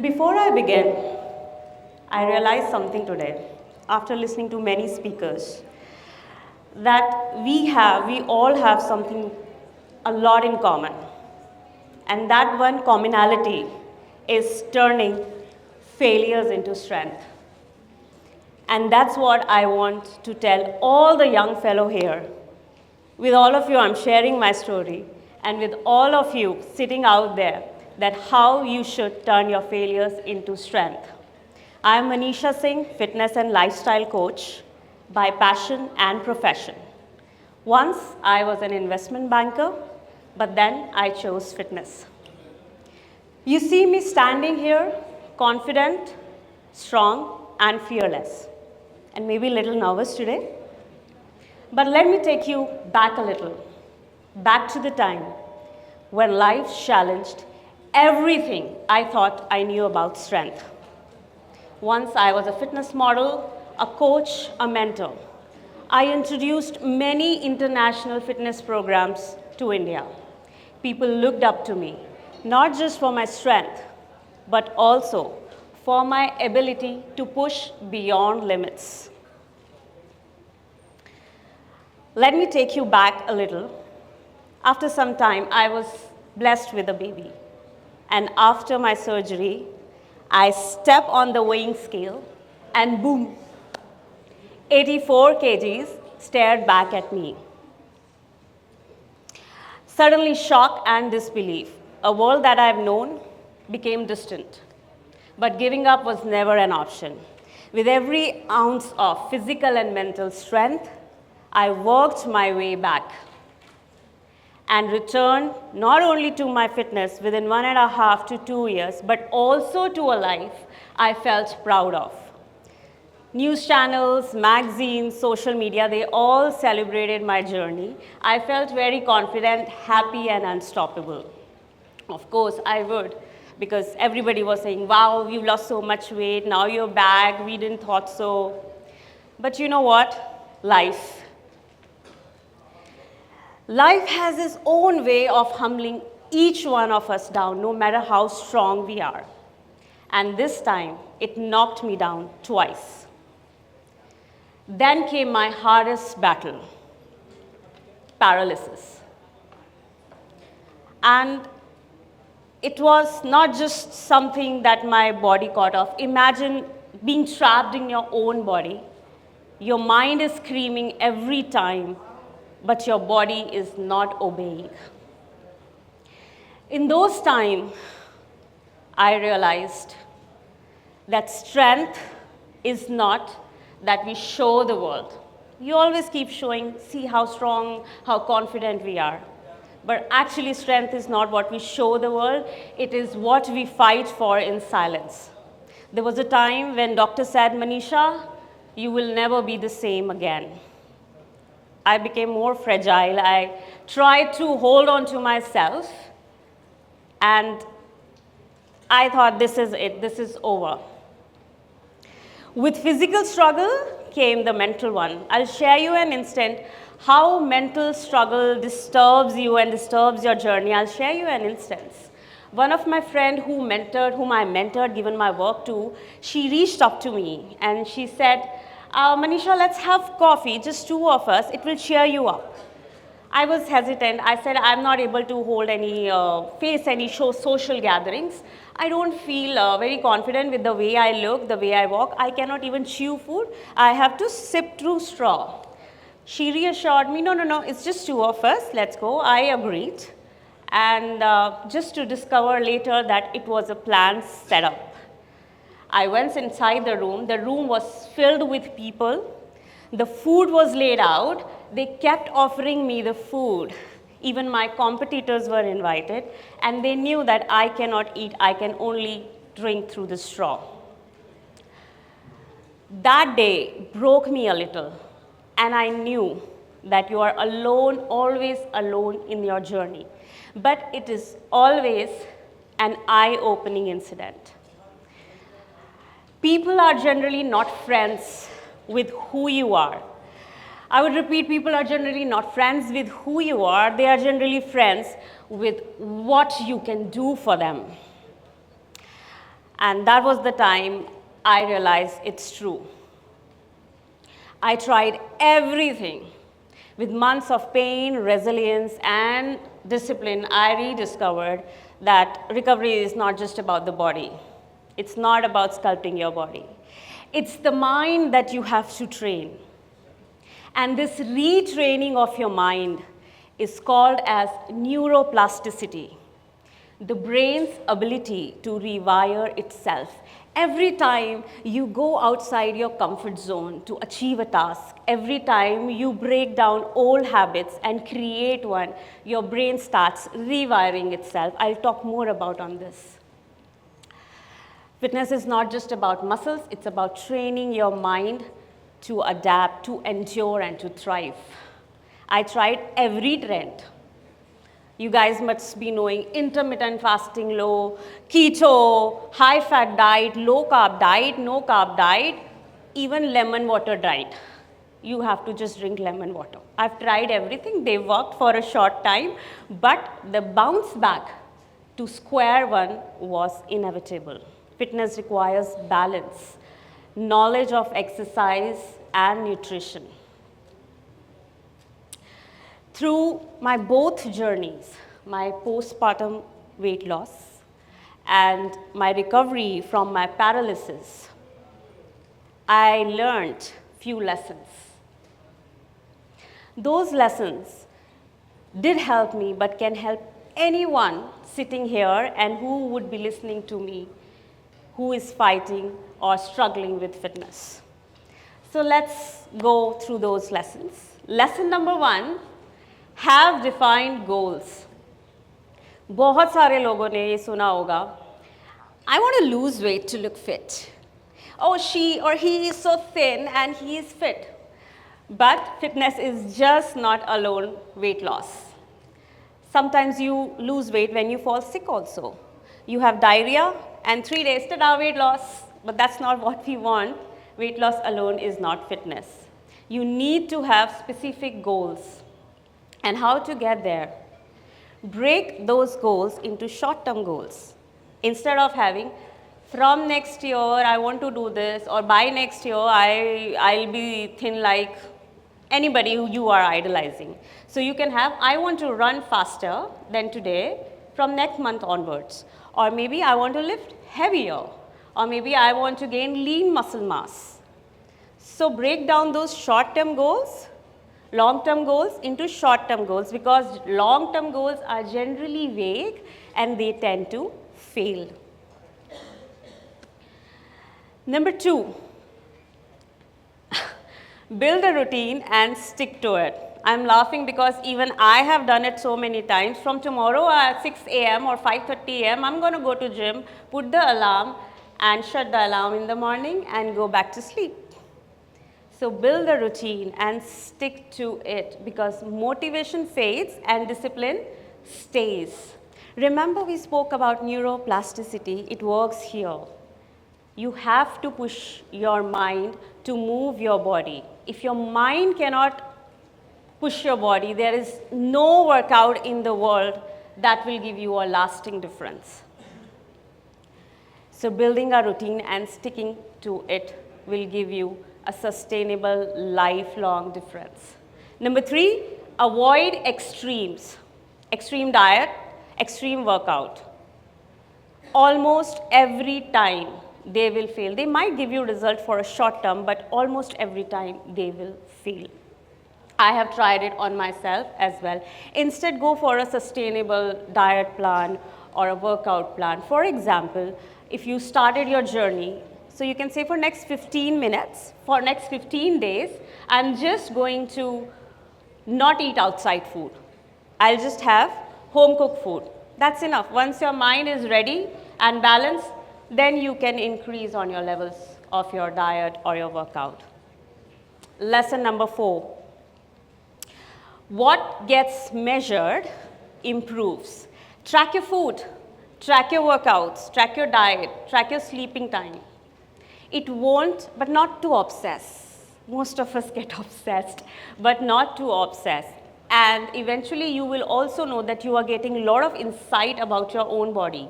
Before I begin, I realized something today after listening to many speakers that we all have something a lot in common. And that one commonality is turning failures into strength. And that's what I want to tell all the young fellow here. With all of you, I'm sharing my story, and with all of you sitting out there, that how you should turn your failures into strength. I'm Manisha Singh, fitness and lifestyle coach by passion and profession. Once I was an investment banker, but then I chose fitness. You see me standing here, confident, strong, and fearless, and maybe a little nervous today. But let me take you back a little, back to the time when life challenged everything I thought I knew about strength. Once I was a fitness model, a coach, a mentor. I introduced many international fitness programs to India. People looked up to me, not just for my strength, but also for my ability to push beyond limits. Let me take you back a little. After some time, I was blessed with a baby. And after my surgery, I step on the weighing scale and boom, 84 kgs stared back at me. Suddenly shock and disbelief. A world that I've known became distant. But giving up was never an option. With every ounce of physical and mental strength, I worked my way back and returned not only to my fitness within 1.5 to 2 years, but also to a life I felt proud of. News channels, magazines, social media, they all celebrated my journey. I felt very confident, happy, and unstoppable. Of course, I would, because everybody was saying, wow, you've lost so much weight, now you're back, we didn't thought so. But you know what? Life has its own way of humbling each one of us down, no matter how strong we are. And this time, it knocked me down twice. Then came my hardest battle, paralysis. And it was not just something that my body caught off. Imagine being trapped in your own body. Your mind is screaming every time, but your body is not obeying. In those times, I realized that strength is not that we show the world. You always keep showing, see how strong, how confident we are. But actually, strength is not what we show the world, it is what we fight for in silence. There was a time when doctor said, Manisha, you will never be the same again. I became more fragile. I tried to hold on to myself, and I thought, this is it, this is over. With physical struggle came the mental one. I'll share you an instant how mental struggle disturbs you and disturbs your journey. I'll share you an instance. One of my friend whom I mentored, given my work to, she reached up to me and she said, Manisha, let's have coffee, just two of us, it will cheer you up. I was hesitant. I said, I'm not able to hold any, face any social gatherings. I don't feel very confident with the way I look, the way I walk. I cannot even chew food. I have to sip through straw. She reassured me, no, it's just two of us, let's go. I agreed. And just to discover later that it was a planned setup. I went inside the room. The room was filled with people. The food was laid out. They kept offering me the food. Even my competitors were invited. And they knew that I cannot eat. I can only drink through the straw. That day broke me a little. And I knew that you are alone, always alone in your journey. But it is always an eye-opening incident. People are generally not friends with who you are. I would repeat, people are generally not friends with who you are. They are generally friends with what you can do for them. And that was the time I realized it's true. I tried everything. With months of pain, resilience, and discipline, I rediscovered that recovery is not just about the body. It's not about sculpting your body. It's the mind that you have to train. And this retraining of your mind is called as neuroplasticity, the brain's ability to rewire itself. Every time you go outside your comfort zone to achieve a task, every time you break down old habits and create one, your brain starts rewiring itself. I'll talk more about on this. Fitness is not just about muscles, it's about training your mind to adapt, to endure, and to thrive. I tried every trend. You guys must be knowing intermittent fasting, low, keto, high-fat diet, low-carb diet, no-carb diet, even lemon water diet. You have to just drink lemon water. I've tried everything. They worked for a short time, but the bounce back to square one was inevitable. Fitness requires balance, knowledge of exercise and nutrition. Through my both journeys, my postpartum weight loss and my recovery from my paralysis, I learned few lessons. Those lessons did help me, but can help anyone sitting here and who would be listening to me, who is fighting or struggling with fitness. So let's go through those lessons. Lesson number 1, have defined goals. बहुत सारे लोगों ने ये सुना होगा, I want to lose weight to look fit. Oh, she or he is so thin and he is fit. But fitness is just not alone weight loss. Sometimes you lose weight when you fall sick also. You have diarrhea and 3 days, ta-da, weight loss. But that's not what we want. Weight loss alone is not fitness. You need to have specific goals. And how to get there? Break those goals into short-term goals. Instead of having, from next year, I want to do this, or by next year, I'll be thin like anybody who you are idolizing. So you can have, I want to run faster than today from next month onwards. Or maybe I want to lift heavier. Or maybe I want to gain lean muscle mass. So break down those short-term goals, long-term goals into short-term goals, because long-term goals are generally vague and they tend to fail. Number 2, build a routine and stick to it. I'm laughing because even I have done it so many times. From tomorrow at 6 a.m. or 5:30 a.m., I'm going to go to gym, put the alarm and shut the alarm in the morning and go back to sleep. So build a routine and stick to it, because motivation fades and discipline stays. Remember, we spoke about neuroplasticity. It works here. You have to push your mind to move your body. If your mind cannot push your body, there is no workout in the world that will give you a lasting difference. So building a routine and sticking to it will give you a sustainable, lifelong difference. Number 3, avoid extremes. Extreme diet, extreme workout. Almost every time they will fail. They might give you result for a short term, but almost every time they will fail. I have tried it on myself as well. Instead, go for a sustainable diet plan or a workout plan. For example, if you started your journey, so you can say for next 15 minutes, for next 15 days, I'm just going to not eat outside food. I'll just have home cooked food. That's enough. Once your mind is ready and balanced, then you can increase on your levels of your diet or your workout. Lesson number 4. What gets measured improves. Track your food, track your workouts, track your diet, track your sleeping time. It won't, but not to obsess. Most of us get obsessed, but not to obsess. And eventually you will also know that you are getting a lot of insight about your own body.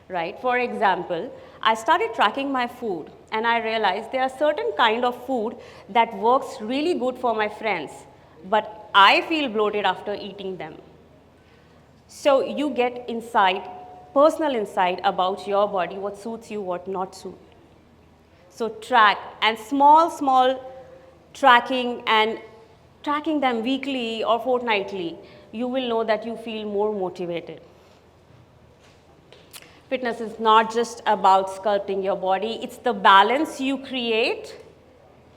right? For example, I started tracking my food and I realized there are certain kind of food that works really good for my friends, but I feel bloated after eating them. So you get insight, personal insight about your body, what suits you, what not suit. So track, and small tracking and tracking them weekly or fortnightly, you will know that you feel more motivated. Fitness is not just about sculpting your body, it's the balance you create,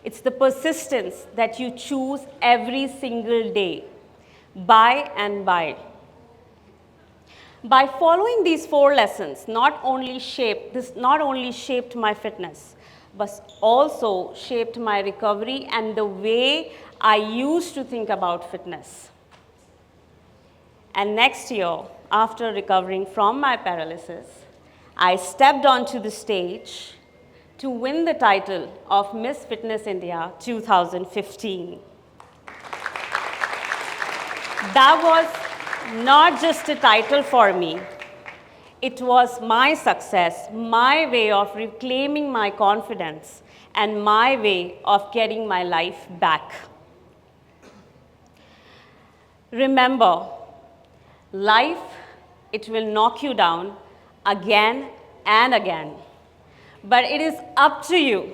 it's the persistence that you choose every single day, by and by. By following these 4 lessons, not only shaped my fitness, but also shaped my recovery and the way I used to think about fitness. And next year, after recovering from my paralysis, I stepped onto the stage to win the title of Miss Fitness India 2015. That was not just a title for me. It was my success, my way of reclaiming my confidence, and my way of getting my life back. Remember, life, it will knock you down again and again. But it is up to you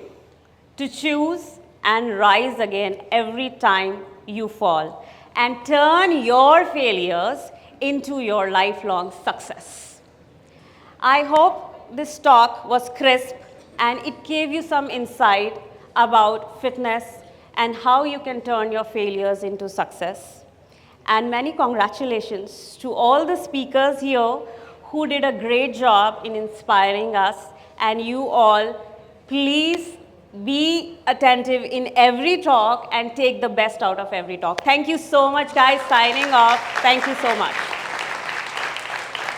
to choose and rise again every time you fall and turn your failures into your lifelong success. I hope this talk was crisp and it gave you some insight about fitness and how you can turn your failures into success. And many congratulations to all the speakers here who did a great job in inspiring us. And you all, please be attentive in every talk and take the best out of every talk. Thank you so much, guys. Signing off. Thank you so much.